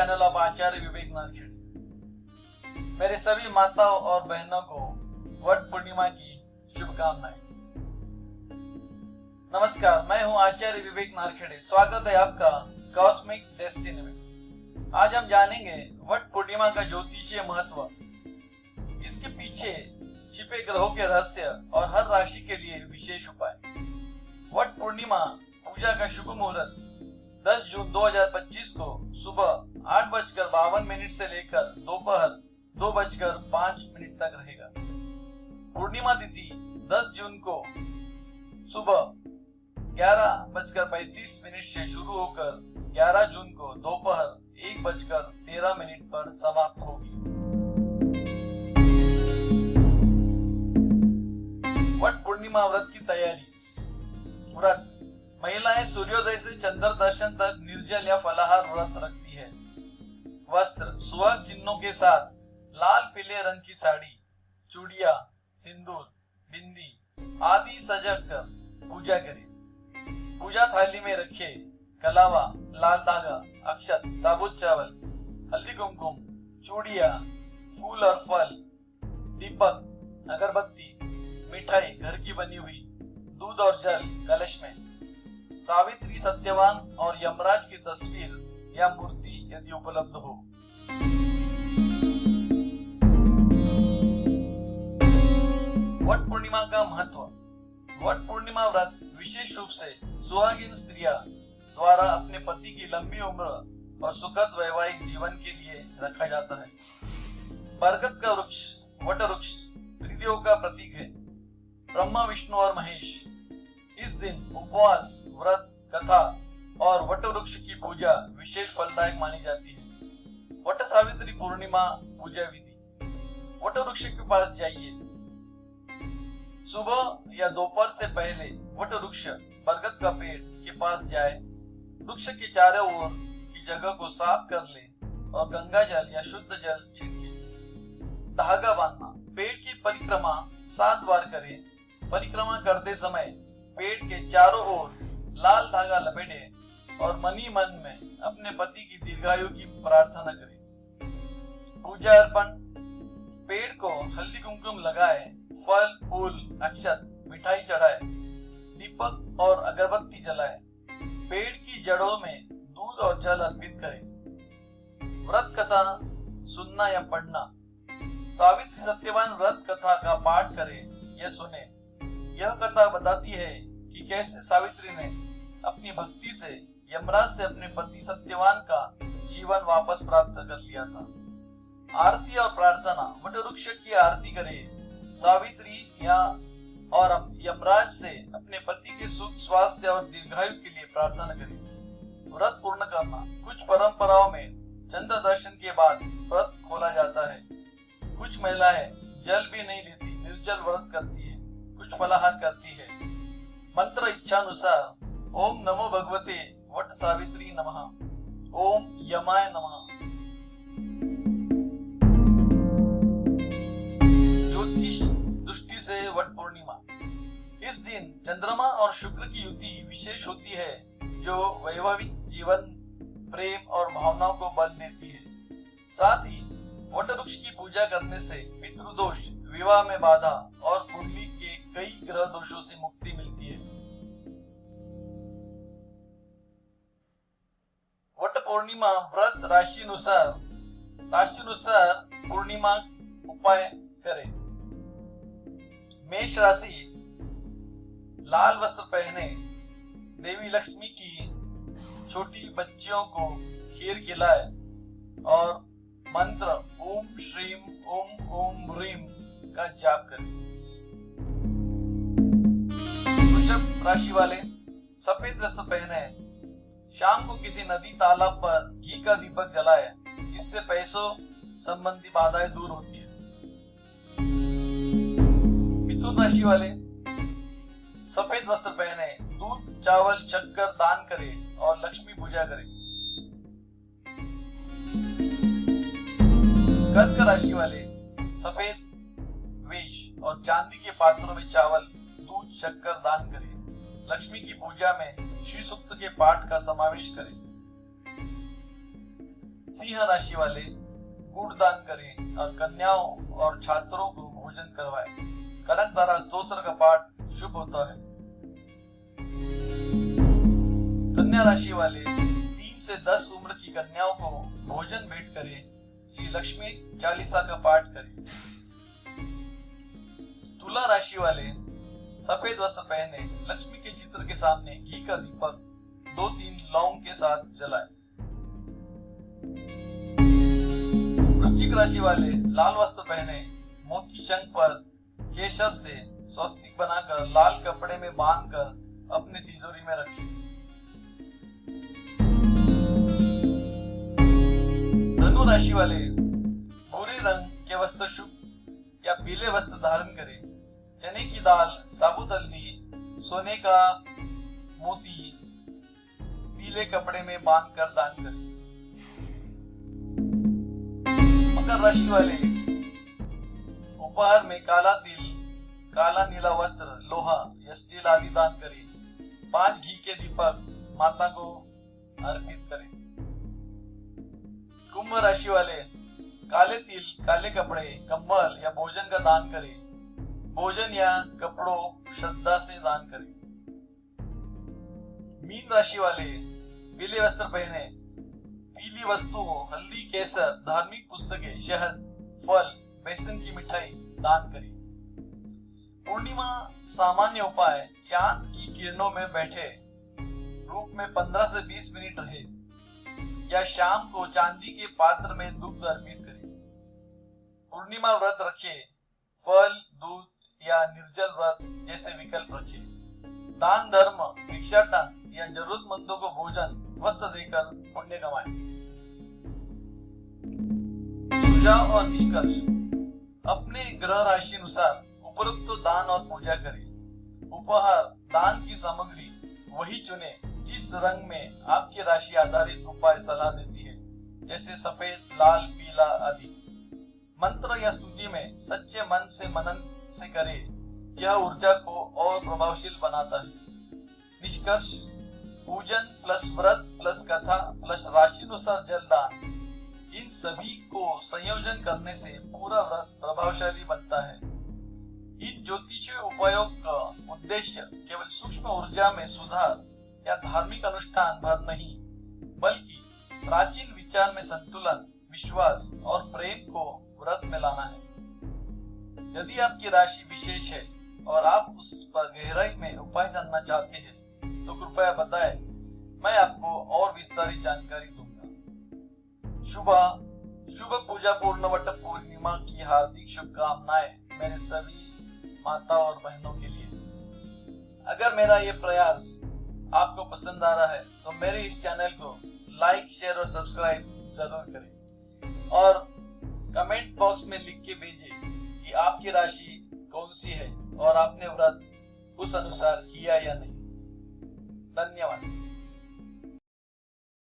Channel of आचार्य विवेक नारखेड़े। मेरे सभी माताओं और बहनों को वट पूर्णिमा की शुभकामनाएं। नमस्कार, मैं हूं आचार्य विवेक नारखेड़े। स्वागत है आपका कॉस्मिक डेस्टिनी में। आज हम जानेंगे वट पूर्णिमा का ज्योतिषीय महत्व, इसके पीछे छिपे ग्रहों के रहस्य और हर राशि के लिए विशेष उपाय। वट पूर्णिमा पूजा का शुभ मुहूर्त 10 जून 2025 को सुबह 8:52 से लेकर दोपहर 2:05 तक रहेगा। पूर्णिमा तिथि 10 जून को सुबह 11:35 से शुरू होकर 11 जून को दोपहर 1:13 पर समाप्त होगी। वट पूर्णिमा व्रत की तैयारी। व्रत: महिलाएं सूर्योदय से चंद्र दर्शन तक निर्जल या फलाहार व्रत रखती है। वस्त्र: सुहाग चिन्हों के साथ लाल पीले रंग की साड़ी, चूड़ियां, सिंदूर, बिंदी आदि सजग कर पूजा करें। पूजा थाली में रखे कलावा, लाल धागा, अक्षत, साबुत चावल, हल्दी कुमकुम, चूड़ियां, फूल और फल, दीपक, अगरबत्ती, मिठाई घर की बनी हुई, दूध और जल कलश में, सावित्री, सत्यवान और यमराज की तस्वीर या मूर्ति यदि उपलब्ध हो। वट पूर्णिमा का महत्व। वट पूर्णिमा व्रत विशेष रूप से सुहागिन स्त्रियां द्वारा अपने पति की लंबी उम्र और सुखद वैवाहिक जीवन के लिए रखा जाता है। बरगद का वृक्ष, वट वृक्ष त्रिदेवों का प्रतीक है, ब्रह्मा, विष्णु और महेश। इस दिन उपवास, व्रत, कथा और वट वृक्ष की पूजा विशेष फलदायक मानी जाती है। वट सावित्री पूर्णिमा पूजा विधि। वट वृक्ष के पास जाइए। सुबह या दोपहर से पहले वट वृक्ष बरगद का पेड़ के पास जाए। वृक्ष के चारों ओर की जगह को साफ कर ले और गंगा जल या शुद्ध जल छिड़के। धागा बांधना। पेड़ की परिक्रमा 7 बार करें। परिक्रमा करते समय पेड़ के चारों ओर लाल धागा लपेटे और मनी मन में अपने पति की दीर्घायु की प्रार्थना करें। पूजा अर्पण। पेड़ को हल्दी कुमकुम लगाए, फल, फूल, अक्षत, मिठाई चढ़ाए, दीपक और अगरबत्ती जलाए। पेड़ की जड़ों में दूध और जल अर्पित करें। व्रत कथा सुनना या पढ़ना। सावित्री सत्यवान व्रत कथा का पाठ करें या सुने। यह कथा बताती है कि कैसे सावित्री ने अपनी भक्ति से यमराज से अपने पति सत्यवान का जीवन वापस प्राप्त कर लिया था। आरती और प्रार्थना। वट वृक्ष की आरती करें। सावित्री या और यमराज से अपने पति के सुख, स्वास्थ्य और दीर्घायु के लिए प्रार्थना करें। व्रत पूर्ण करना। कुछ परंपराओं में चंद्र दर्शन के बाद व्रत खोला जाता है। कुछ महिलाएं जल भी नहीं लेती, निर्जल व्रत करती है, कुछ फलाहार करती है। मंत्र इच्छानुसार। ओम नमो भगवते वट सावित्री नमः। ओम यमाय नमः। ज्योतिष दृष्टि से वट पूर्णिमा। इस दिन चंद्रमा और शुक्र की युति विशेष होती है, जो वैवाहिक जीवन, प्रेम और भावनाओं को बल देती है। साथ ही वट वृक्ष की पूजा करने से पितृदोष, विवाह में बाधा और कुंडली के कई ग्रह दोषों से मुक्ति मिलती है। वट पूर्णिमा व्रत राशि अनुसार पूर्णिमा उपाय करें। मेष राशि। लाल वस्त्र पहने। देवी लक्ष्मी की छोटी बच्चियों को खीर खिलाए और मंत्र ओम श्रीम ओम ओम ह्रीम का जाप करें। वृषभ राशि वाले सफेद वस्त्र पहने। शाम को किसी नदी, तालाब पर घी का दीपक जलाए। इससे पैसों संबंधी बाधाएं दूर होती है। मिथुन राशि वाले सफेद वस्त्र पहने, दूध, चावल, शक्कर दान करें और लक्ष्मी पूजा करें। कर्क राशि वाले सफेद वेश और चांदी के पात्रों में चावल, दूध, शक्कर दान करें। लक्ष्मी की पूजा में श्री सूक्त के पाठ का समावेश करें। सिंह राशि वाले गुड़ दान करें और कन्याओं और छात्रों को भोजन करवाएं। कनकधारा स्तोत्र का पाठ शुभ होता है। कन्या राशि वाले 3 से 10 उम्र की कन्याओं को भोजन भेंट करें। श्री लक्ष्मी चालीसा का पाठ करें। तुला राशि वाले सफेद वस्त्र पहने लक्ष्मी के चित्र के सामने घी का दीपक 2-3 लौंग के साथ जलाएं। वृश्चिक राशि वाले लाल वस्त्र पहने मोती शंख पर केसर से स्वस्तिक बनाकर लाल कपड़े में बांधकर अपनी तिजोरी में रखें। धनु राशि वाले भूरे रंग के वस्त्र शुभ या पीले वस्त्र धारण करें। चने की दाल, साबुत हल्दी, सोने का मोती पीले कपड़े में बांधकर दान करें। मकर राशि वाले उपहार में काला तिल, काला नीला वस्त्र, लोहा या स्टील आदि दान करें। 5 घी के दीपक माता को अर्पित करें। कुंभ राशि वाले काले तिल, काले कपड़े, कंबल या भोजन का दान करें। भोजन या कपड़ों श्रद्धा से दान करें। मीन राशि वाले पीले वस्त्र पहने पीली वस्तुओं, हल्दी, केसर, धार्मिक पुस्तकें, शहद, फल, बेसन की मिठाई दान करें। पूर्णिमा सामान्य उपाय चांद की किरणों में बैठे रूप में 15 से 20 मिनट रहे या शाम को चांदी के पात्र में दूध अर्पित करें। पूर्णिमा व्रत रखे, फल, दूध या निर्जल व्रत जैसे विकल्प रखे। दान, धर्म, भिक्षाटन या जरूरतमंदों को भोजन, वस्त्र देकर पुण्य कमाएं। सुझाव और निष्कर्ष: अपने ग्रह राशि अनुसार उपरोक्त दान और पूजा करें। उपहार, दान की सामग्री वही चुने जिस रंग में आपकी राशि आधारित उपाय सलाह देती है, जैसे सफेद, लाल, पीला आदि। मंत्र या स्तुति में सच्चे मन से मनन से करें। यह ऊर्जा को और प्रभावशील बनाता है। निष्कर्ष: पूजन प्लस व्रत प्लस कथा प्लस राशि अनुसार जल दान, इन सभी को संयोजन करने से पूरा व्रत प्रभावशाली बनता है। इन ज्योतिषीय उपायों का उद्देश्य केवल सूक्ष्म ऊर्जा में सुधार या धार्मिक अनुष्ठान भर नहीं, बल्कि प्राचीन विचार में संतुलन, विश्वास और प्रेम को व्रत में लाना है। यदि आपकी राशि विशेष है और आप उस पर गहराई में उपाय जानना चाहते हैं तो कृपया बताएं, मैं आपको और विस्तारित जानकारी दूंगा। शुभ पूजा पूर्णवट पूर्णिमा की हार्दिक शुभकामनाएं मेरे सभी माता और बहनों के लिए। अगर मेरा ये प्रयास आपको पसंद आ रहा है तो मेरे इस चैनल को लाइक, शेयर और सब्सक्राइब जरूर करें और कमेंट बॉक्स में लिख के भेजें कि आपकी राशि कौन सी है और आपने व्रत उस अनुसार किया या नहीं। धन्यवाद।